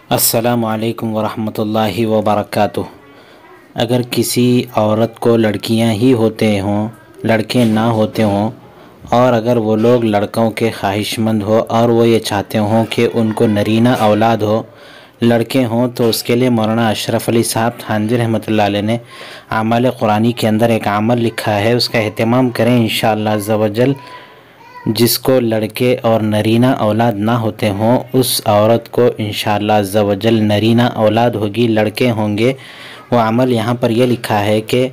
अस्सलामु अलैकुम वरहमतुल्लाहि वबरकातुह। अगर किसी औरत को लड़कियां ही होते हों, लड़के ना होते हों, और अगर वो लोग लड़कों के ख्वाहिशमंद हो और वो ये चाहते हों कि उनको नरीना औलाद हो, लड़के हों, तो उसके लिए मौलाना अशरफ अली साहब थानवी रहमतुल्लाह अलैह ने आमाल कुरानी के अंदर एक अमल लिखा है। उसका एहतमाम करें इंशाअल्लाह अज़्ज़ा वजल। जिसको लड़के और नरीना औलाद ना होते हों, उस औरत को इंशाअल्लाह अज़्ज़ा वजल नरीना औलाद होगी, लड़के होंगे। वो अमल यहाँ पर यह लिखा है कि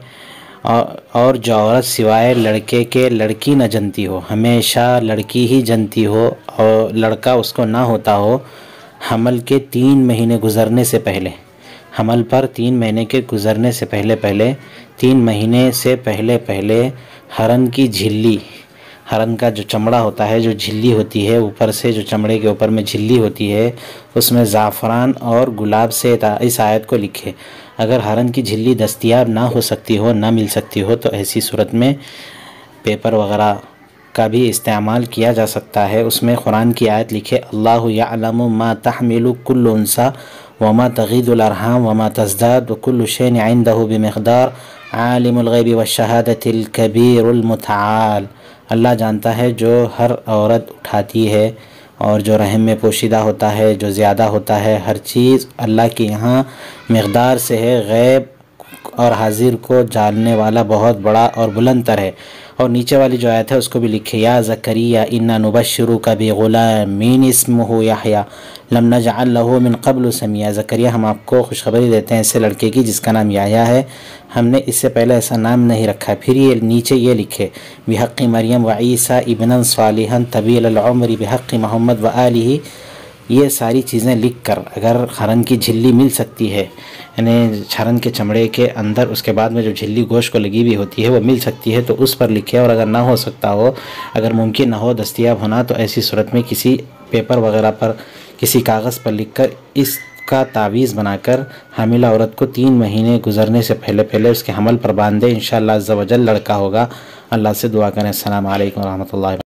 और जो औरत सिवाय लड़के के लड़की न जनती हो, हमेशा लड़की ही जनती हो और लड़का उसको ना होता हो, हमल के 3 महीने गुज़रने से पहले, हमल पर 3 महीने के गुज़रने से पहले 3 महीने से पहले हरन की झिल्ली, हरन का जो चमड़ा होता है, जो झिल्ली होती है ऊपर से, जो चमड़े के ऊपर में झिल्ली होती है, उसमें ज़ाफ़रान और गुलाब से इस आयत को लिखे। अगर हरन की झिल्ली दस्तयाब ना हो सकती हो, ना मिल सकती हो, तो ऐसी सूरत में पेपर वगैरह का भी इस्तेमाल किया जा सकता है। उसमें कुरान की आयत लिखे, अल्लाहु यअलमु मा तहमिलु कुल्लु उन्सा वमा तगीदुल अरहाम वमा तज़दाद व कुल्लु शैइन इंदहु बिमिक़दार आलिमुल गैबि वश्शहादतिल कबीरुल मुतआल। अल्लाह जानता है जो हर औरत उठाती है और जो रहम में पोशीदा होता है, जो ज़्यादा होता है, हर चीज़ अल्लाह के यहाँ मिक़दार से है। गैब और हाजिर को जानने वाला बहुत बड़ा और बुलंदतर है। और नीचे वाली जो आयत है उसको भी लिखे, या ज़करिया इन्ना नुबश्शिरुका बिग़ुलामिन इस्मुहु यहया लम नजअल लहू मिन क़ब्लु समिया। ज़करिया, हम आपको खुशखबरी देते हैं ऐसे लड़के की जिसका नाम याह्या है, हमने इससे पहले ऐसा नाम नहीं रखा। फिर ये नीचे ये लिखे, बिहक़्क़ि मरियम व ईसा इब्नन सालिहन तवील उम्र बिहक़्क़ि मोहम्मद व आलिही। ये सारी चीज़ें लिख कर, अगर हरन की झिल्ली मिल सकती है, यानी हरन के चमड़े के अंदर उसके बाद में जो झिल्ली गोश्त को लगी हुई होती है वो मिल सकती है, तो उस पर लिखे। और अगर ना हो सकता हो, अगर मुमकिन ना हो दस्तयाब होना, तो ऐसी सूरत में किसी पेपर वगैरह पर, किसी कागज़ पर लिख कर इसका तावीज़ बनाकर हामिला औरत को 3 महीने गुजरने से पहले उसके हमल पर बांध दे। इंशाअल्लाह अज़्ज़ा वजल लड़का होगा। अल्लाह से दुआ करें। अस्सलामु अलैकुम व रहमतुल्लाहि।